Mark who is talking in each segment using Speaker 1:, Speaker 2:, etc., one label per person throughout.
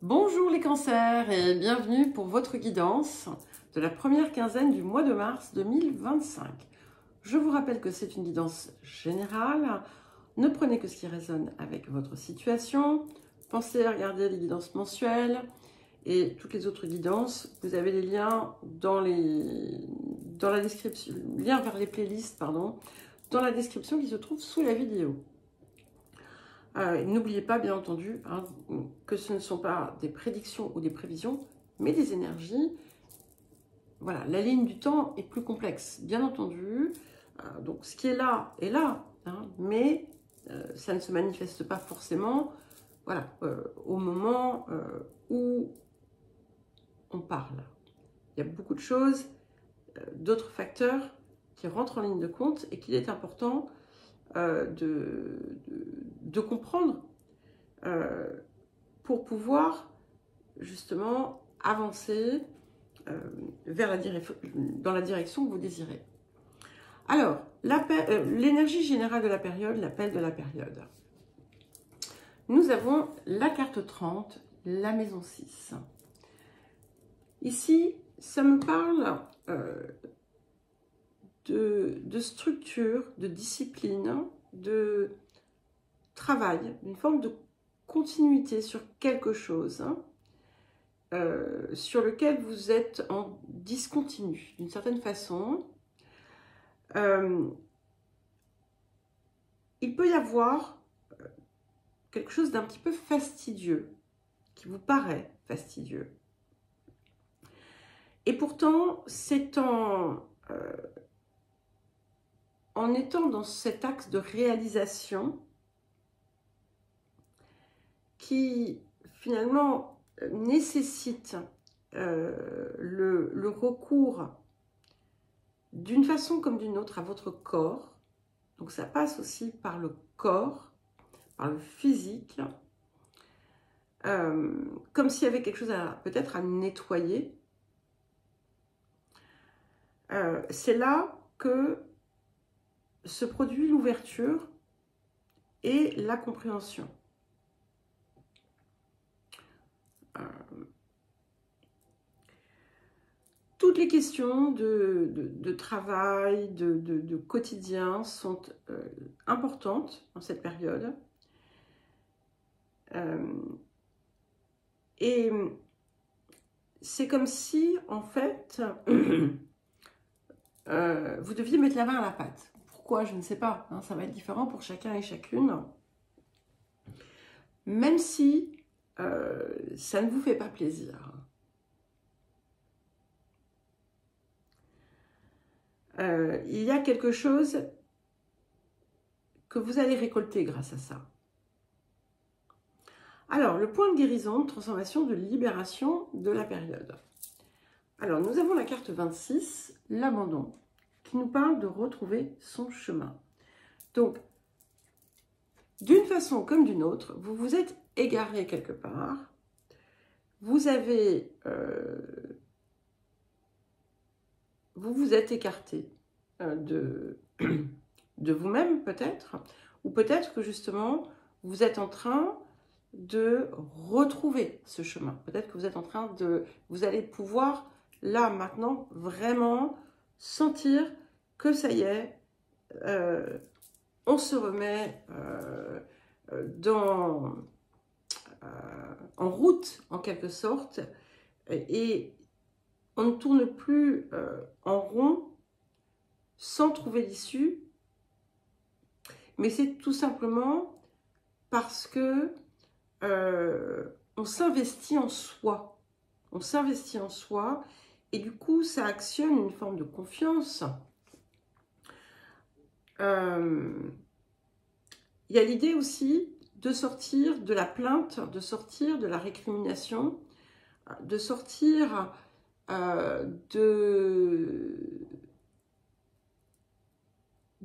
Speaker 1: Bonjour les cancers et bienvenue pour votre guidance de la première quinzaine du mois de mars 2025. Je vous rappelle que c'est une guidance générale. Ne prenez que ce qui résonne avec votre situation. Pensez à regarder les guidances mensuelles et toutes les autres guidances. Vous avez les liens dans la description, liens vers les playlists, pardon, dans la description qui se trouve sous la vidéo. N'oubliez pas, bien entendu, que ce ne sont pas des prédictions ou des prévisions, mais des énergies. Voilà, la ligne du temps est plus complexe, bien entendu. Donc, ce qui est là, mais ça ne se manifeste pas forcément au moment où on parle. Il y a beaucoup de choses, d'autres facteurs qui rentrent en ligne de compte et qu'il est important de comprendre pour pouvoir justement avancer dans la direction que vous désirez. Alors, l'énergie générale de la période, l'appel de la période. Nous avons la carte 30, la maison 6. Ici, ça me parle de structure, de discipline, de travail, d'une forme de continuité sur quelque chose sur lequel vous êtes en discontinu d'une certaine façon. Il peut y avoir quelque chose d'un petit peu fastidieux, qui vous paraît fastidieux. Et pourtant, c'est en étant dans cet axe de réalisation qui finalement nécessite le recours d'une façon comme d'une autre à votre corps. Donc ça passe aussi par le corps, par le physique, comme s'il y avait quelque chose peut-être à nettoyer. C'est là que se produit l'ouverture et la compréhension. Toutes les questions de travail, de quotidien sont importantes dans cette période. Et c'est comme si, en fait, vous deviez mettre la main à la pâte. Pourquoi? Je ne sais pas. Ça va être différent pour chacun et chacune. Même si ça ne vous fait pas plaisir. Il y a quelque chose que vous allez récolter grâce à ça. Alors, le point de guérison, de transformation, de libération de la période. Alors, nous avons la carte 26, l'abandon, qui nous parle de retrouver son chemin. Donc, d'une façon comme d'une autre, vous vous êtes égaré quelque part, vous avez... vous vous êtes écarté de vous-même peut-être, ou peut-être que justement vous êtes en train de retrouver ce chemin. Peut-être que vous êtes en train vous allez pouvoir là maintenant vraiment sentir que ça y est, on se remet en route en quelque sorte et on ne tourne plus en rond sans trouver l'issue, mais c'est tout simplement parce que on s'investit en soi. On s'investit en soi et du coup, ça actionne une forme de confiance. Il y a l'idée aussi de sortir de la plainte, de sortir de la récrimination, de sortir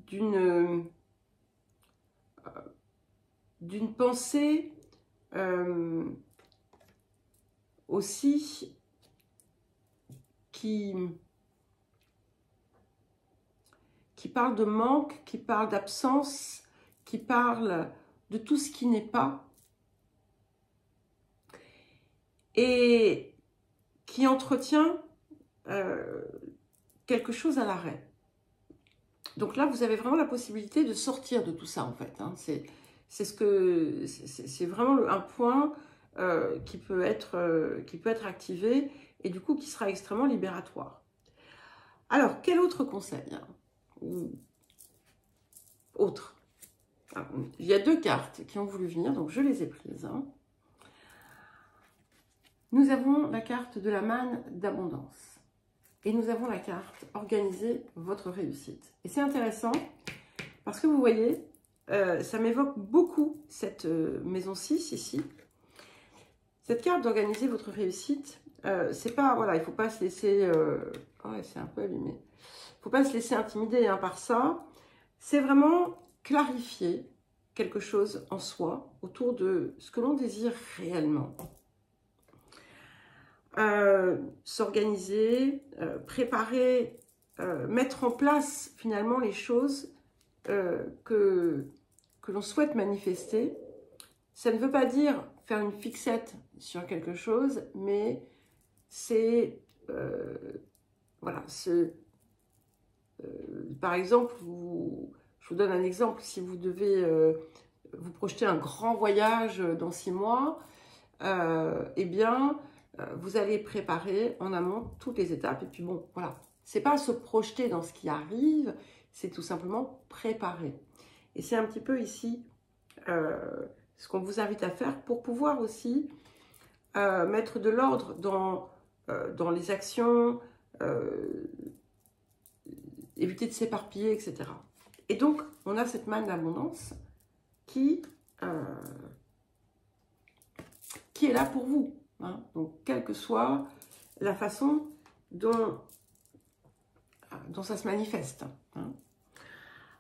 Speaker 1: d'une pensée aussi qui parle de manque, qui parle d'absence, qui parle de tout ce qui n'est pas. et qui entretient quelque chose à l'arrêt. Donc là, vous avez vraiment la possibilité de sortir de tout ça, en fait. Hein. C'est vraiment un point qui peut être activé et du coup qui sera extrêmement libératoire. Alors, quel autre conseil hein, ou autre? Alors, il y a 2 cartes qui ont voulu venir, donc je les ai prises. Hein. Nous avons la carte de la manne d'abondance. Et nous avons la carte « Organisez votre réussite ». Et c'est intéressant parce que vous voyez, ça m'évoque beaucoup cette maison 6 ici. Cette carte d'organiser votre réussite, c'est pas, voilà, il ne faut pas se laisser, ouais, c'est un peu abîmé. Il ne faut pas se laisser intimider hein, par ça. C'est vraiment clarifier quelque chose en soi autour de ce que l'on désire réellement. S'organiser, préparer, mettre en place finalement les choses que l'on souhaite manifester. Ça ne veut pas dire faire une fixette sur quelque chose, mais c'est, voilà, par exemple, je vous donne un exemple, si vous devez vous projeter un grand voyage dans 6 mois, eh bien, vous allez préparer en amont toutes les étapes. Et puis bon, voilà, c'est pas se projeter dans ce qui arrive, c'est tout simplement préparer. Et c'est un petit peu ici ce qu'on vous invite à faire pour pouvoir aussi mettre de l'ordre dans les actions, éviter de s'éparpiller, etc. Et donc, on a cette manne d'abondance qui est là pour vous. Hein. Donc, quelle que soit la façon dont ça se manifeste. Hein.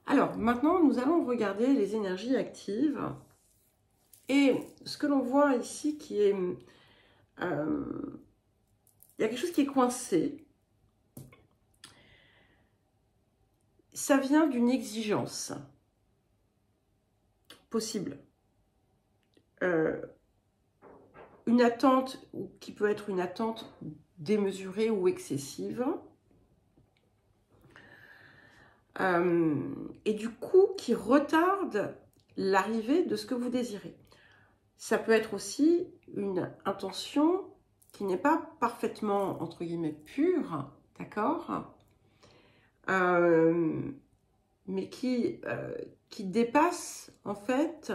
Speaker 1: Alors, maintenant, nous allons regarder les énergies actives. Et ce que l'on voit ici, qui est... il y a quelque chose qui est coincé. Ça vient d'une exigence possible. Une attente qui peut être une attente démesurée ou excessive. Et du coup, qui retarde l'arrivée de ce que vous désirez. Ça peut être aussi une intention qui n'est pas parfaitement, entre guillemets, pure, d'accord, mais qui dépasse, en fait,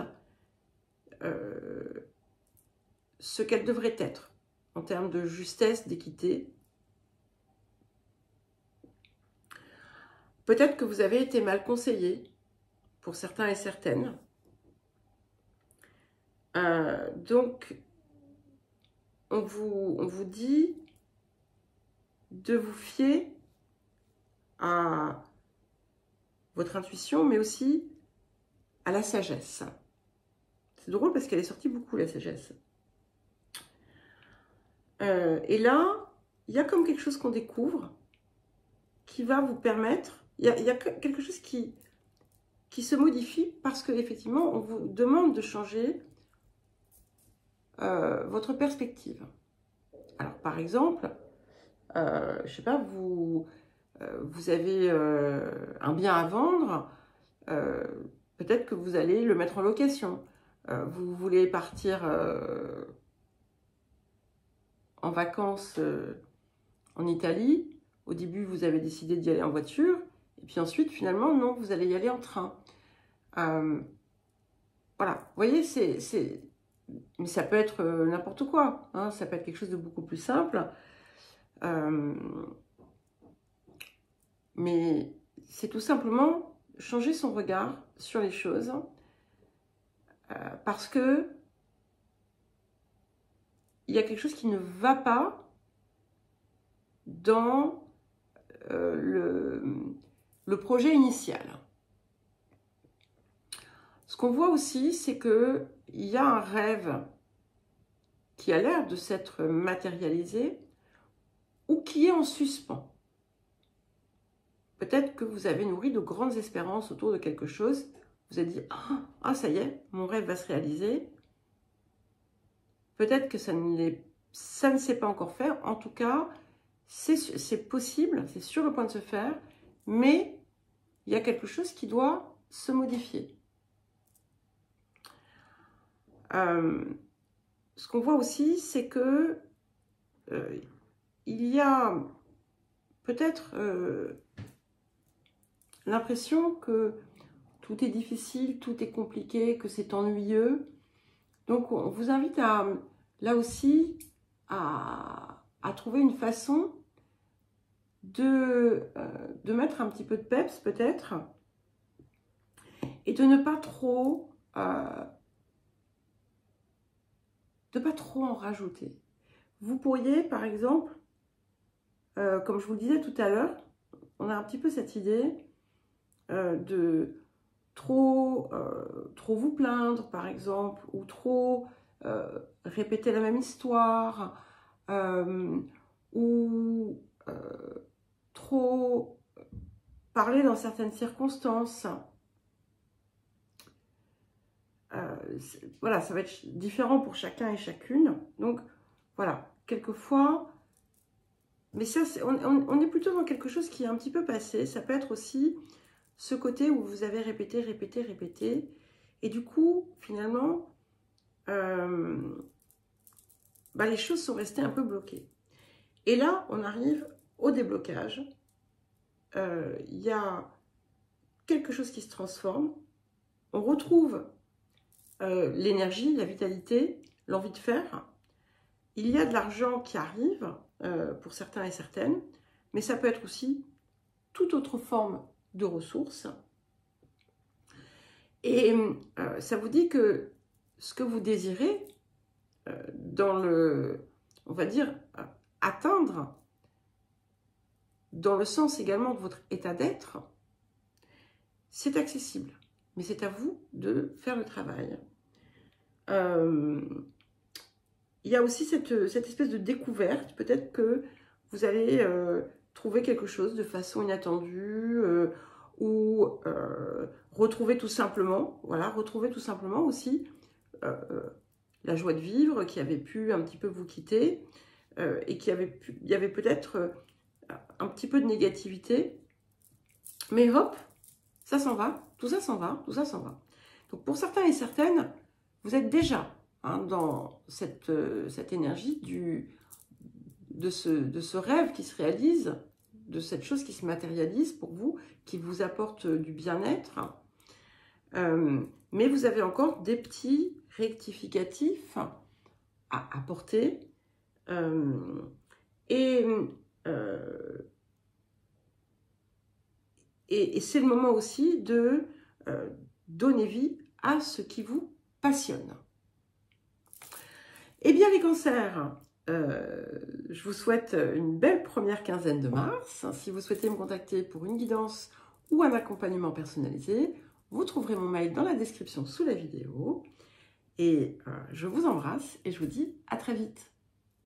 Speaker 1: ce qu'elle devrait être, en termes de justesse, d'équité. Peut-être que vous avez été mal conseillé, pour certains et certaines. Donc, on vous dit de vous fier à votre intuition, mais aussi à la sagesse. C'est drôle parce qu'elle est sortie beaucoup, la sagesse. Et là, il y a comme quelque chose qu'on découvre qui va vous permettre... Il y a quelque chose qui se modifie parce qu'effectivement, on vous demande de changer votre perspective. Alors, par exemple, je ne sais pas, vous avez un bien à vendre, peut-être que vous allez le mettre en location. Vous voulez partir en vacances en Italie. Au début, vous avez décidé d'y aller en voiture. Et puis ensuite, finalement, non, vous allez y aller en train. Voilà, vous voyez, mais ça peut être n'importe quoi. Hein, ça peut être quelque chose de beaucoup plus simple. Mais c'est tout simplement changer son regard sur les choses. Parce que il y a quelque chose qui ne va pas dans le projet initial. Ce qu'on voit aussi, c'est qu'il y a un rêve qui a l'air de s'être matérialisé ou qui est en suspens. Peut-être que vous avez nourri de grandes espérances autour de quelque chose. Vous avez dit « Ah, ça y est, mon rêve va se réaliser ». Peut-être que ça ne l'est ça ne s'est pas encore fait. En tout cas, c'est possible, c'est sur le point de se faire, mais il y a quelque chose qui doit se modifier. Ce qu'on voit aussi, c'est que il y a peut-être l'impression que tout est difficile, tout est compliqué, que c'est ennuyeux. Donc, on vous invite à, là aussi, à trouver une façon de mettre un petit peu de peps, peut-être, et de ne pas trop, en rajouter. Vous pourriez, par exemple, comme je vous le disais tout à l'heure, on a un petit peu cette idée de trop vous plaindre, par exemple, ou trop répéter la même histoire, ou trop parler dans certaines circonstances. Voilà, ça va être différent pour chacun et chacune. Donc, voilà, quelquefois, mais ça, on est plutôt dans quelque chose qui est un petit peu passé. Ça peut être aussi ce côté où vous avez répété, répété, répété. Et du coup, finalement, les choses sont restées un peu bloquées. Et là, on arrive au déblocage. Il y a quelque chose qui se transforme. On retrouve l'énergie, la vitalité, l'envie de faire. Il y a de l'argent qui arrive pour certains et certaines, mais ça peut être aussi toute autre forme de ressources. Et ça vous dit que ce que vous désirez dans le, on va dire, atteindre, dans le sens également de votre état d'être, c'est accessible. Mais c'est à vous de faire le travail. Il y a aussi cette espèce de découverte. Peut-être que vous allez trouver quelque chose de façon inattendue ou retrouver tout simplement, voilà, retrouver tout simplement aussi la joie de vivre qui avait pu un petit peu vous quitter et il y avait peut-être un petit peu de négativité. Mais hop, ça s'en va, tout ça s'en va, tout ça s'en va. Donc pour certains et certaines, vous êtes déjà dans cette énergie de ce rêve qui se réalise, de cette chose qui se matérialise pour vous, qui vous apporte du bien-être. Mais vous avez encore des petits rectificatifs à apporter. Et c'est le moment aussi de donner vie à ce qui vous passionne. Eh bien les cancers, je vous souhaite une belle première quinzaine de mars. Si vous souhaitez me contacter pour une guidance ou un accompagnement personnalisé, vous trouverez mon mail dans la description sous la vidéo. Et je vous embrasse et je vous dis à très vite.